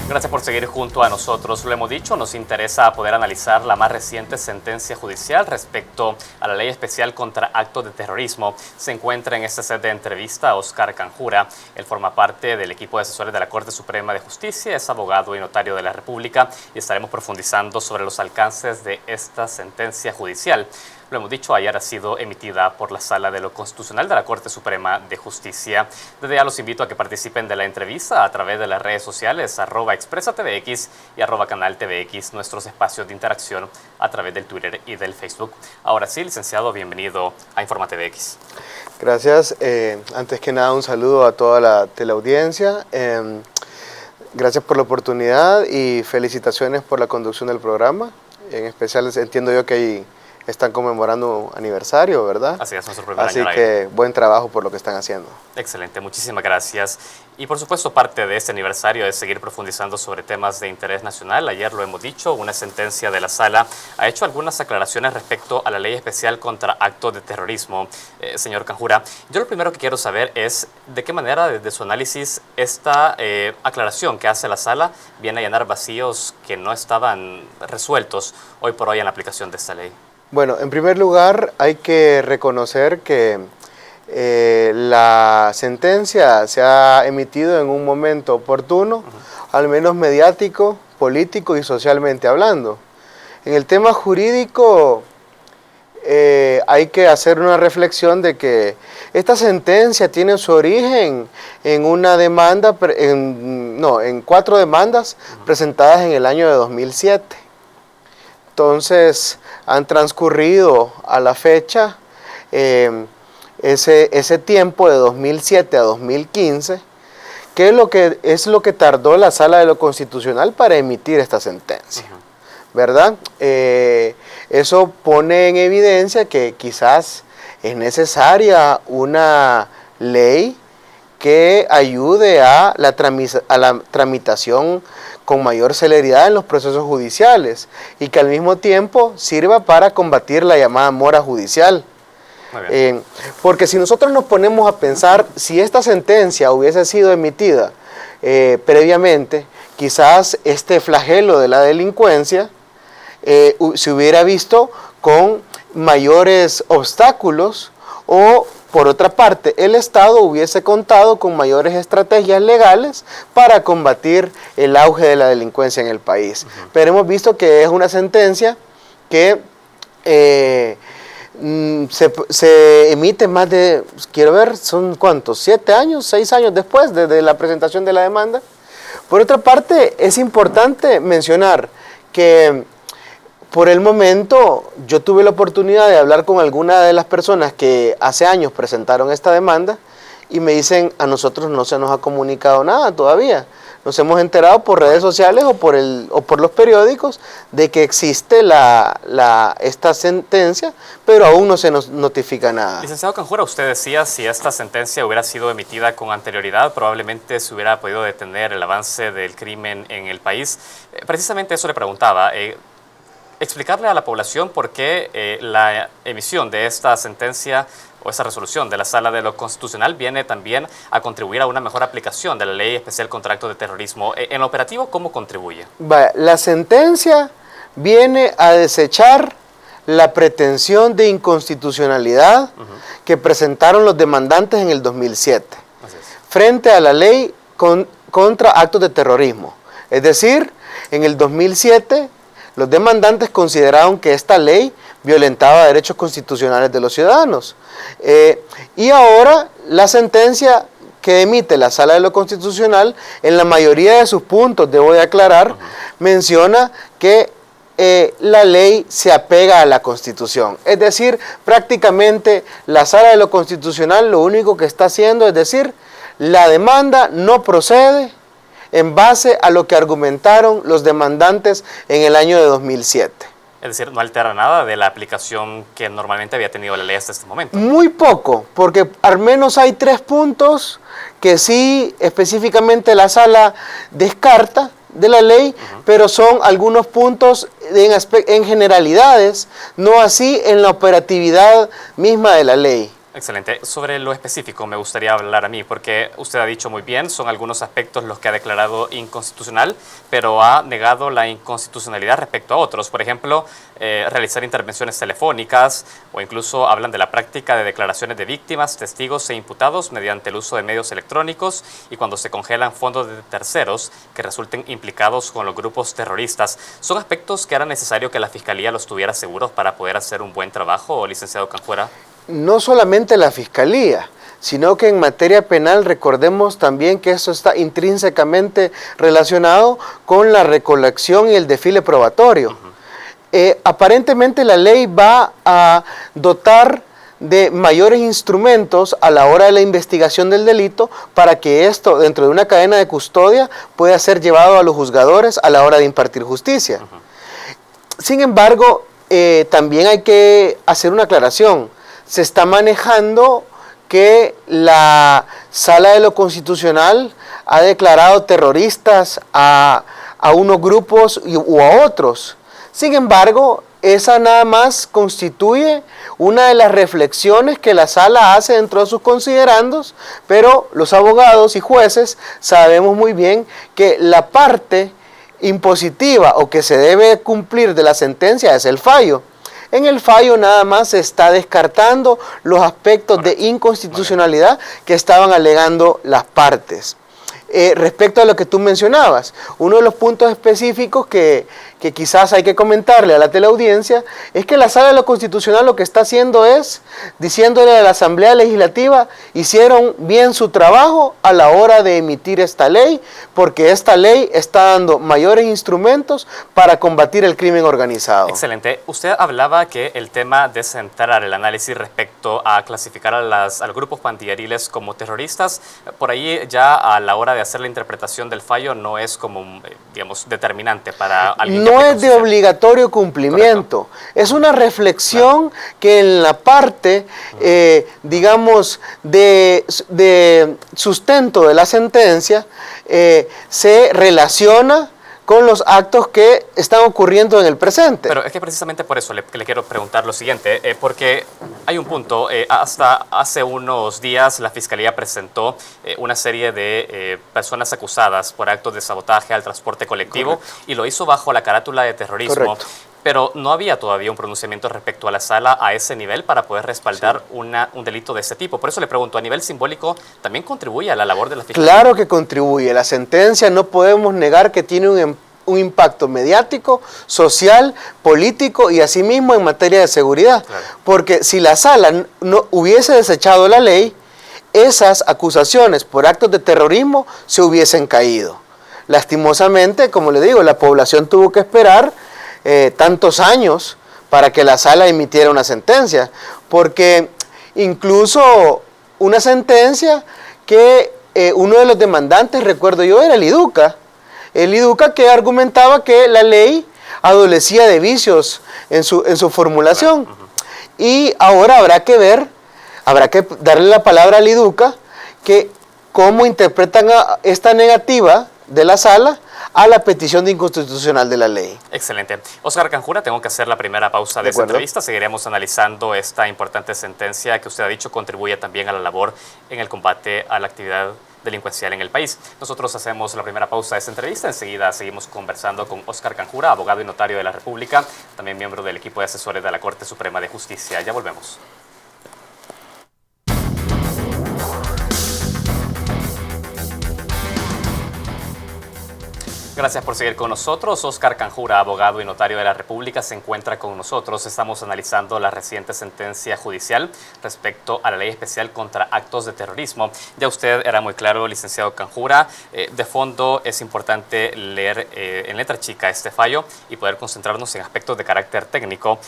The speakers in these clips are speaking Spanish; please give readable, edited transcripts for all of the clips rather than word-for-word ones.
Gracias por seguir junto a nosotros. Lo hemos dicho, nos interesa poder analizar la más reciente sentencia judicial respecto a la ley especial contra actos de terrorismo. Se encuentra en este set de entrevista Oscar Canjura. Él forma parte del equipo de asesores de la Corte Suprema de Justicia, es abogado y notario de la República y estaremos profundizando sobre los alcances de esta sentencia judicial. Lo hemos dicho, ayer ha sido emitida por la Sala de lo Constitucional de la Corte Suprema de Justicia. Desde ya los invito a que participen de la entrevista a través de las redes sociales @expresatvx y @canaltvx, nuestros espacios de interacción a través del Twitter y del Facebook. Ahora sí, licenciado, bienvenido a InformaTVX. Gracias. Antes que nada, un saludo a toda la teleaudiencia. Gracias por la oportunidad y felicitaciones por la conducción del programa. En especial, entiendo yo que están conmemorando un aniversario, ¿verdad? Así es, nuestro primer año. Así que buen trabajo por lo que están haciendo. Excelente, muchísimas gracias. Y por supuesto, parte de este aniversario es seguir profundizando sobre temas de interés nacional. Ayer lo hemos dicho, una sentencia de la Sala ha hecho algunas aclaraciones respecto a la ley especial contra actos de terrorismo. Señor Canjura, yo lo primero que quiero saber es de qué manera, desde su análisis, esta aclaración que hace la Sala viene a llenar vacíos que no estaban resueltos hoy por hoy en la aplicación de esta ley. Bueno, en primer lugar hay que reconocer que la sentencia se ha emitido en un momento oportuno, al menos mediático, político y socialmente hablando. En el tema jurídico hay que hacer una reflexión de que esta sentencia tiene su origen en una demanda, en 4 demandas presentadas en el año de 2007. Entonces, han transcurrido a la fecha ese tiempo de 2007 a 2015, que es lo que tardó la Sala de lo Constitucional para emitir esta sentencia, ¿verdad? Eso pone en evidencia que quizás es necesaria una ley que ayude a la tramitación con mayor celeridad en los procesos judiciales y que al mismo tiempo sirva para combatir la llamada mora judicial. Porque si nosotros nos ponemos a pensar, si esta sentencia hubiese sido emitida previamente, quizás este flagelo de la delincuencia se hubiera visto con mayores obstáculos o, por otra parte, el Estado hubiese contado con mayores estrategias legales para combatir el auge de la delincuencia en el país. Pero hemos visto que es una sentencia que se emite más de, quiero ver, ¿son cuántos? 7 años, 6 años después de la presentación de la demanda. Por otra parte, es importante mencionar que por el momento, yo tuve la oportunidad de hablar con alguna de las personas que hace años presentaron esta demanda y me dicen, a nosotros no se nos ha comunicado nada todavía. Nos hemos enterado por redes sociales o por los periódicos de que existe esta sentencia, pero aún no se nos notifica nada. Licenciado Canjura, usted decía, si esta sentencia hubiera sido emitida con anterioridad, probablemente se hubiera podido detener el avance del crimen en el país. Precisamente eso le preguntaba. Explicarle a la población por qué la emisión de esta sentencia o esa resolución de la Sala de lo Constitucional viene también a contribuir a una mejor aplicación de la Ley Especial contra Actos de Terrorismo. En lo operativo, ¿cómo contribuye? La sentencia viene a desechar la pretensión de inconstitucionalidad que presentaron los demandantes en el 2007 frente a la Ley contra Actos de Terrorismo. Es decir, en el 2007... los demandantes consideraron que esta ley violentaba derechos constitucionales de los ciudadanos. Y ahora la sentencia que emite la Sala de lo Constitucional, en la mayoría de sus puntos, debo de aclarar, menciona que la ley se apega a la Constitución. Es decir, prácticamente la Sala de lo Constitucional lo único que está haciendo es decir, la demanda no procede en base a lo que argumentaron los demandantes en el año de 2007. Es decir, no altera nada de la aplicación que normalmente había tenido la ley hasta este momento. Muy poco, porque al menos hay 3 puntos que sí específicamente la Sala descarta de la ley, pero son algunos puntos en generalidades, no así en la operatividad misma de la ley. Excelente. Sobre lo específico me gustaría hablar a mí, porque usted ha dicho muy bien, son algunos aspectos los que ha declarado inconstitucional, pero ha negado la inconstitucionalidad respecto a otros. Por ejemplo, realizar intervenciones telefónicas o incluso hablan de la práctica de declaraciones de víctimas, testigos e imputados mediante el uso de medios electrónicos y cuando se congelan fondos de terceros que resulten implicados con los grupos terroristas. ¿Son aspectos que era necesario que la Fiscalía los tuviera seguros para poder hacer un buen trabajo, licenciado Canjura? No solamente la Fiscalía, sino que en materia penal recordemos también que eso está intrínsecamente relacionado con la recolección y el desfile probatorio. Aparentemente la ley va a dotar de mayores instrumentos a la hora de la investigación del delito para que esto, dentro de una cadena de custodia, pueda ser llevado a los juzgadores a la hora de impartir justicia. Sin embargo, también hay que hacer una aclaración. Se está manejando que la Sala de lo Constitucional ha declarado terroristas a unos grupos o a otros. Sin embargo, esa nada más constituye una de las reflexiones que la Sala hace dentro de sus considerandos, pero los abogados y jueces sabemos muy bien que la parte impositiva o que se debe cumplir de la sentencia es el fallo. En el fallo nada más se está descartando los aspectos de inconstitucionalidad que estaban alegando las partes. Respecto a lo que tú mencionabas, uno de los puntos específicos que quizás hay que comentarle a la teleaudiencia es que la Sala de lo Constitucional lo que está haciendo es diciéndole a la Asamblea Legislativa hicieron bien su trabajo a la hora de emitir esta ley, porque esta ley está dando mayores instrumentos para combatir el crimen organizado. Excelente. Usted hablaba que el tema de centrar el análisis respecto a clasificar a los grupos pandilleriles como terroristas, por ahí ya a la hora de hacer la interpretación del fallo no es como, digamos, determinante para alguien. No es de obligatorio cumplimiento. Correcto. Es una reflexión que en la parte, digamos, de sustento de la sentencia se relaciona con los actos que están ocurriendo en el presente. Pero es que precisamente por eso le quiero preguntar lo siguiente, porque hay un punto, hasta hace unos días la Fiscalía presentó una serie de personas acusadas por actos de sabotaje al transporte colectivo. Correcto. Y lo hizo bajo la carátula de terrorismo. Correcto. Pero no había todavía un pronunciamiento respecto a la Sala a ese nivel para poder respaldar un delito de ese tipo. Por eso le pregunto, ¿a nivel simbólico también contribuye a la labor de la Fiscalía? Claro que contribuye. La sentencia no podemos negar que tiene un impacto mediático, social, político y asimismo en materia de seguridad. Claro. Porque si la Sala no hubiese desechado la ley, esas acusaciones por actos de terrorismo se hubiesen caído. Lastimosamente, como le digo, la población tuvo que esperar tantos años para que la Sala emitiera una sentencia, porque incluso una sentencia que uno de los demandantes, recuerdo yo, era el IDUCA que argumentaba que la ley adolecía de vicios en su formulación. Y ahora habrá que ver, habrá que darle la palabra al IDUCA, que cómo interpretan esta negativa de la Sala a la petición de inconstitucional de la ley. Excelente. Óscar Canjura, tengo que hacer la primera pausa de esta entrevista. Seguiremos analizando esta importante sentencia que usted ha dicho contribuye también a la labor en el combate a la actividad delincuencial en el país. Nosotros hacemos la primera pausa de esta entrevista. Enseguida seguimos conversando con Óscar Canjura, abogado y notario de la República, también miembro del equipo de asesores de la Corte Suprema de Justicia. Ya volvemos. Gracias por seguir con nosotros. Óscar Canjura, abogado y notario de la República, se encuentra con nosotros. Estamos analizando la reciente sentencia judicial respecto a la ley especial contra actos de terrorismo. Ya usted era muy claro, licenciado Canjura. De fondo es importante leer en letra chica este fallo y poder concentrarnos en aspectos de carácter técnico.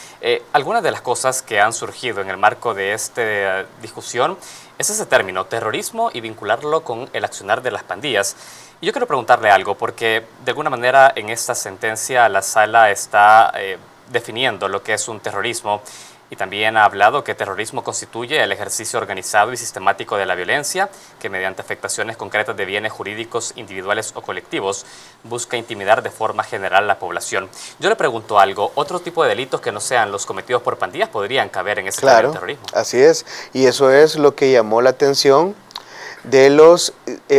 Algunas de las cosas que han surgido en el marco de esta discusión es ese término, terrorismo, y vincularlo con el accionar de las pandillas. Y yo quiero preguntarle algo, porque de alguna manera en esta sentencia la Sala está definiendo lo que es un terrorismo. Y también ha hablado que terrorismo constituye el ejercicio organizado y sistemático de la violencia, que mediante afectaciones concretas de bienes jurídicos individuales o colectivos busca intimidar de forma general a la población. Yo le pregunto algo, ¿otro tipo de delitos que no sean los cometidos por pandillas podrían caber en ese tema del terrorismo? Así es, y eso es lo que llamó la atención de los,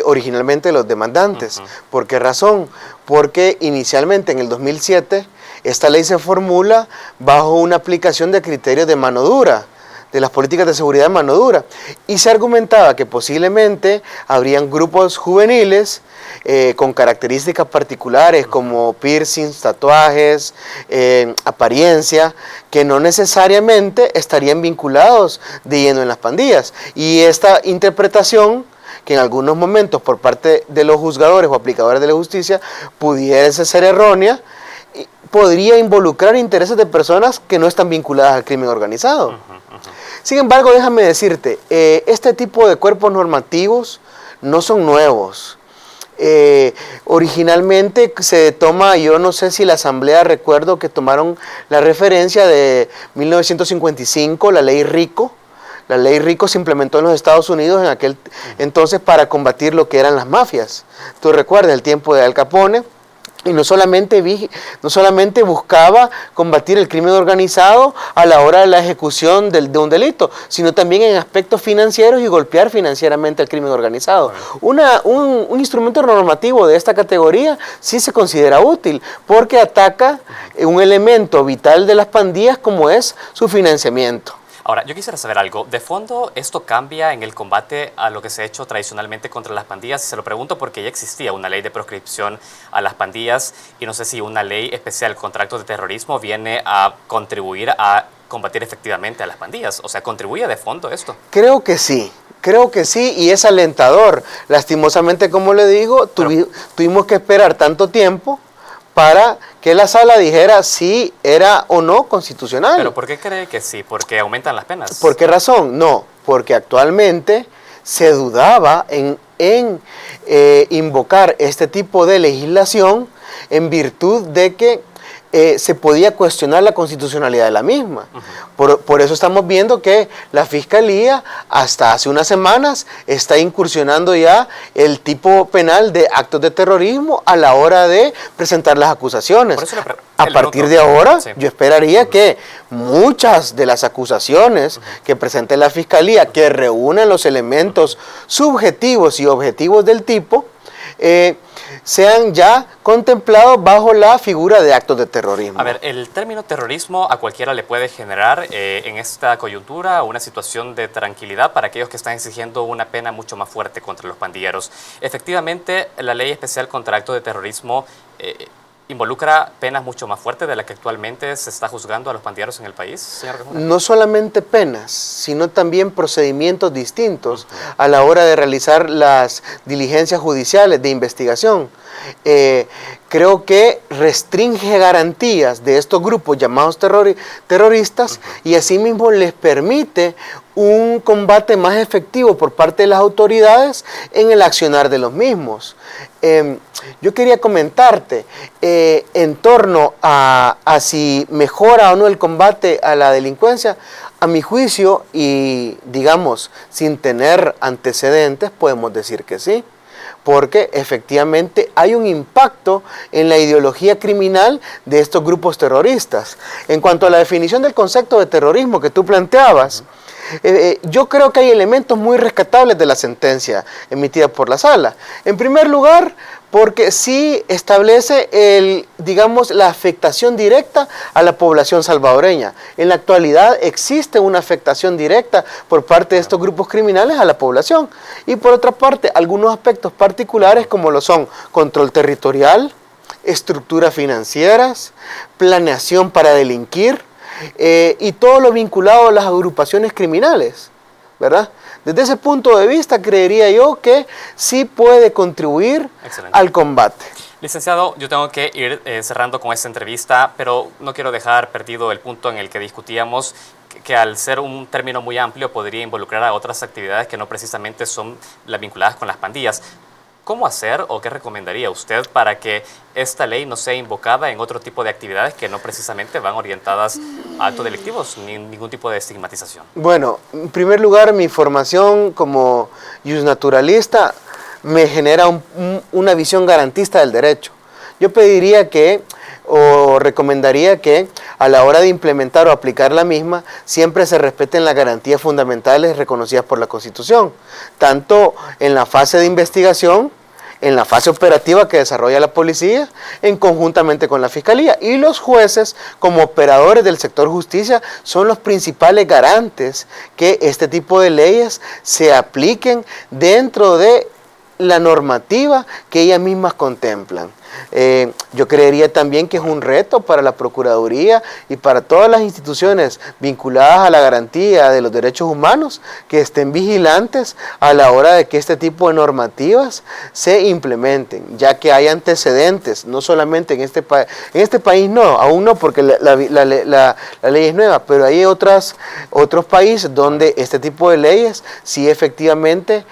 originalmente los demandantes. ¿Por qué razón? Porque inicialmente en el 2007 esta ley se formula bajo una aplicación de criterios de mano dura, de las políticas de seguridad de mano dura, y se argumentaba que posiblemente habrían grupos juveniles con características particulares como piercings, tatuajes, apariencia, que no necesariamente estarían vinculados de lleno en las pandillas. Y esta interpretación, que en algunos momentos por parte de los juzgadores o aplicadores de la justicia pudiese ser errónea, podría involucrar intereses de personas que no están vinculadas al crimen organizado. Sin embargo, déjame decirte, este tipo de cuerpos normativos no son nuevos. Originalmente se toma, yo no sé si la Asamblea, recuerdo que tomaron la referencia de 1955, la ley RICO. La ley RICO se implementó en los Estados Unidos en aquel entonces para combatir lo que eran las mafias. Tú recuerdas el tiempo de Al Capone. Y no solamente buscaba combatir el crimen organizado a la hora de la ejecución de un delito, sino también en aspectos financieros y golpear financieramente al crimen organizado. Un instrumento normativo de esta categoría sí se considera útil, porque ataca un elemento vital de las pandillas como es su financiamiento. Ahora, yo quisiera saber algo. ¿De fondo esto cambia en el combate a lo que se ha hecho tradicionalmente contra las pandillas? Se lo pregunto porque ya existía una ley de proscripción a las pandillas y no sé si una ley especial contra actos de terrorismo viene a contribuir a combatir efectivamente a las pandillas. O sea, ¿contribuye de fondo esto? Creo que sí y es alentador. Lastimosamente, como le digo, tuvimos que esperar tanto tiempo para que la sala dijera si era o no constitucional. ¿Pero por qué cree que sí? ¿Porque aumentan las penas? ¿Por qué razón? No, porque actualmente se dudaba en invocar este tipo de legislación en virtud de que se podía cuestionar la constitucionalidad de la misma. Por eso estamos viendo que la Fiscalía hasta hace unas semanas está incursionando ya el tipo penal de actos de terrorismo a la hora de presentar las acusaciones. A partir de ahora, yo esperaría que muchas de las acusaciones que presente la Fiscalía, que reúnen los elementos subjetivos y objetivos del tipo, sean ya contemplados bajo la figura de actos de terrorismo. A ver, el término terrorismo a cualquiera le puede generar en esta coyuntura una situación de tranquilidad para aquellos que están exigiendo una pena mucho más fuerte contra los pandilleros. Efectivamente, la ley especial contra actos de terrorismo ¿involucra penas mucho más fuertes de las que actualmente se está juzgando a los pandilleros en el país, señor Rejuna? No solamente penas, sino también procedimientos distintos a la hora de realizar las diligencias judiciales de investigación. Creo que restringe garantías de estos grupos llamados terroristas y asimismo les permite un combate más efectivo por parte de las autoridades en el accionar de los mismos. Yo quería comentarte en torno a si mejora o no el combate a la delincuencia. A mi juicio, y digamos sin tener antecedentes, podemos decir que sí, porque efectivamente hay un impacto en la ideología criminal de estos grupos terroristas. En cuanto a la definición del concepto de terrorismo que tú planteabas, yo creo que hay elementos muy rescatables de la sentencia emitida por la sala. En primer lugar, porque sí establece la afectación directa a la población salvadoreña. En la actualidad existe una afectación directa por parte de estos grupos criminales a la población. Y por otra parte, algunos aspectos particulares como lo son control territorial, estructuras financieras, planeación para delinquir, y todo lo vinculado a las agrupaciones criminales, ¿verdad? Desde ese punto de vista, creería yo que sí puede contribuir al combate. Licenciado, yo tengo que ir cerrando con esta entrevista, pero no quiero dejar perdido el punto en el que discutíamos que al ser un término muy amplio podría involucrar a otras actividades que no precisamente son las vinculadas con las pandillas. ¿Cómo hacer o qué recomendaría usted para que esta ley no sea invocada en otro tipo de actividades que no precisamente van orientadas a actos delictivos ni ningún tipo de estigmatización? Bueno, en primer lugar, mi formación como justnaturalista me genera una visión garantista del derecho. Yo pediría que, o recomendaría que, a la hora de implementar o aplicar la misma, siempre se respeten las garantías fundamentales reconocidas por la Constitución, tanto en la fase de investigación, en la fase operativa que desarrolla la policía, conjuntamente con la fiscalía. Y los jueces, como operadores del sector justicia, son los principales garantes que este tipo de leyes se apliquen dentro de la normativa que ellas mismas contemplan. Yo creería también que es un reto para la Procuraduría y para todas las instituciones vinculadas a la garantía de los derechos humanos que estén vigilantes a la hora de que este tipo de normativas se implementen, ya que hay antecedentes, no solamente en este país no, aún no porque la ley es nueva, pero hay otros países donde este tipo de leyes sí efectivamente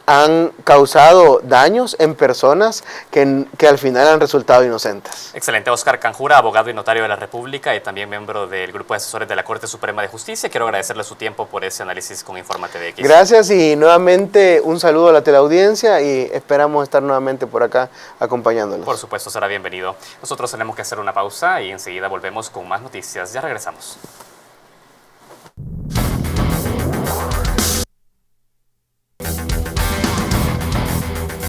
han causado daños en personas que al final han resultado inocentes. Excelente. Oscar Canjura, abogado y notario de la República y también miembro del Grupo de Asesores de la Corte Suprema de Justicia. Quiero agradecerle su tiempo por ese análisis con Informa TVX. Gracias y nuevamente un saludo a la teleaudiencia y esperamos estar nuevamente por acá acompañándolos. Por supuesto, será bienvenido. Nosotros tenemos que hacer una pausa y enseguida volvemos con más noticias. Ya regresamos.